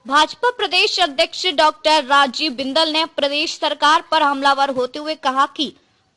भाजपा प्रदेश अध्यक्ष डॉक्टर राजीव बिंदल ने प्रदेश सरकार पर हमलावर होते हुए कहा कि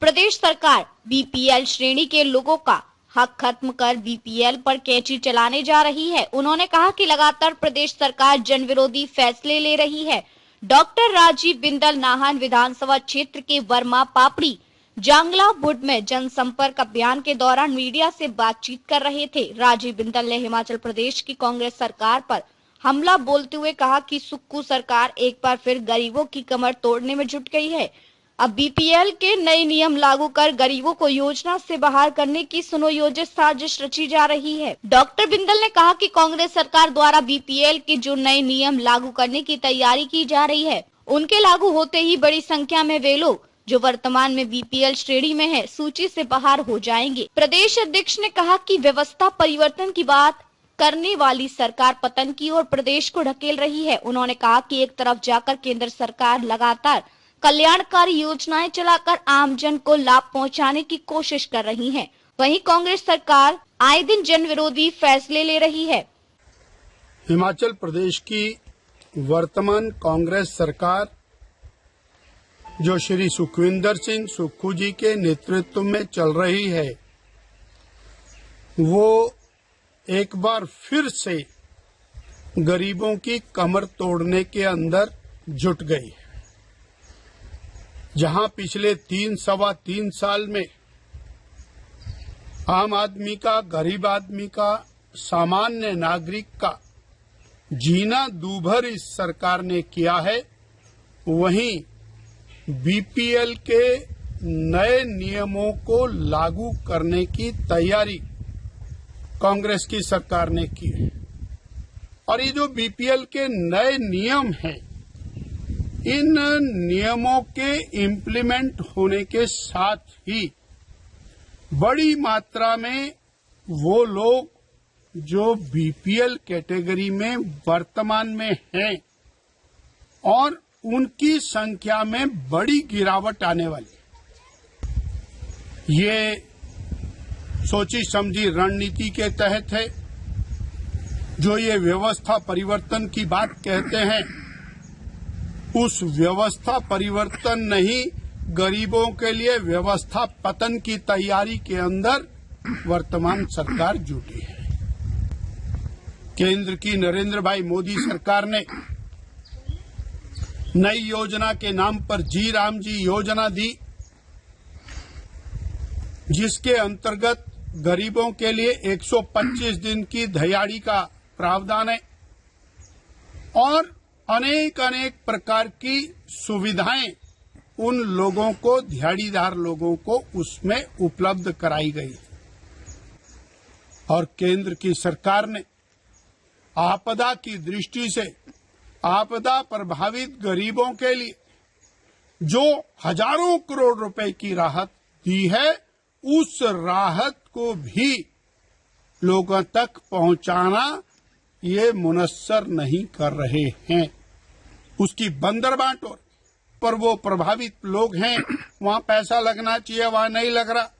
प्रदेश सरकार बीपीएल श्रेणी के लोगों का हक खत्म कर बीपीएल पर कैंची चलाने जा रही है। उन्होंने कहा कि लगातार प्रदेश सरकार जन विरोधी फैसले ले रही है। डॉक्टर राजीव बिंदल नाहन विधानसभा क्षेत्र के वर्मा पापड़ी जांगला बुड में जनसंपर्क अभियान के दौरान मीडिया से बातचीत कर रहे थे। राजीव बिंदल ने हिमाचल प्रदेश की कांग्रेस सरकार पर हमला बोलते हुए कहा कि सुक्खू सरकार एक बार फिर गरीबों की कमर तोड़ने में जुट गई है। अब बीपीएल के नए नियम लागू कर गरीबों को योजना से बाहर करने की सुनियोजित साजिश रची जा रही है। डॉक्टर बिंदल ने कहा कि कांग्रेस सरकार द्वारा बीपीएल के जो नए नियम लागू करने की तैयारी की जा रही है, उनके लागू होते ही बड़ी संख्या में वे लोग जो वर्तमान में बीपीएल श्रेणी में है, सूची से बाहर हो जाएंगे। प्रदेश अध्यक्ष ने कहा कि व्यवस्था परिवर्तन की बात करने वाली सरकार पतन की ओर प्रदेश को ढकेल रही है। उन्होंने कहा कि एक तरफ जाकर केंद्र सरकार लगातार कल्याणकारी योजनाएं चलाकर आमजन को लाभ पहुंचाने की कोशिश कर रही है, वहीं कांग्रेस सरकार आए दिन जन विरोधी फैसले ले रही है। हिमाचल प्रदेश की वर्तमान कांग्रेस सरकार जो श्री सुखविंदर सिंह सुक्खू जी के नेतृत्व में चल रही है, वो एक बार फिर से गरीबों की कमर तोड़ने के अंदर जुट गई है। जहां पिछले सवा तीन साल में आम आदमी का, गरीब आदमी का, सामान्य नागरिक का जीना दूभर इस सरकार ने किया है, वहीं बीपीएल के नए नियमों को लागू करने की तैयारी कांग्रेस की सरकार ने की है। और ये जो बीपीएल के नए नियम हैं, इन नियमों के इम्प्लीमेंट होने के साथ ही बड़ी मात्रा में वो लोग जो बीपीएल कैटेगरी में वर्तमान में हैं और उनकी संख्या में बड़ी गिरावट आने वाली है। ये सोची समझी रणनीति के तहत है। जो ये व्यवस्था परिवर्तन की बात कहते हैं, उस व्यवस्था परिवर्तन नहीं, गरीबों के लिए व्यवस्था पतन की तैयारी के अंदर वर्तमान सरकार जुटी है। केंद्र की नरेंद्र भाई मोदी सरकार ने नई योजना के नाम पर जी राम जी योजना दी, जिसके अंतर्गत गरीबों के लिए 125 दिन की दिहाड़ी का प्रावधान है और अनेक प्रकार की सुविधाएं उन लोगों को, दिहाड़ीदार लोगों को उसमें उपलब्ध कराई गई। और केंद्र की सरकार ने आपदा की दृष्टि से आपदा प्रभावित गरीबों के लिए जो हजारों करोड़ रुपए की राहत दी है, उस राहत को भी लोगों तक पहुंचाना ये मुनस्सर नहीं कर रहे हैं। उसकी बंदरबांट पर वो प्रभावित लोग हैं, वहां पैसा लगना चाहिए, वहां नहीं लग रहा।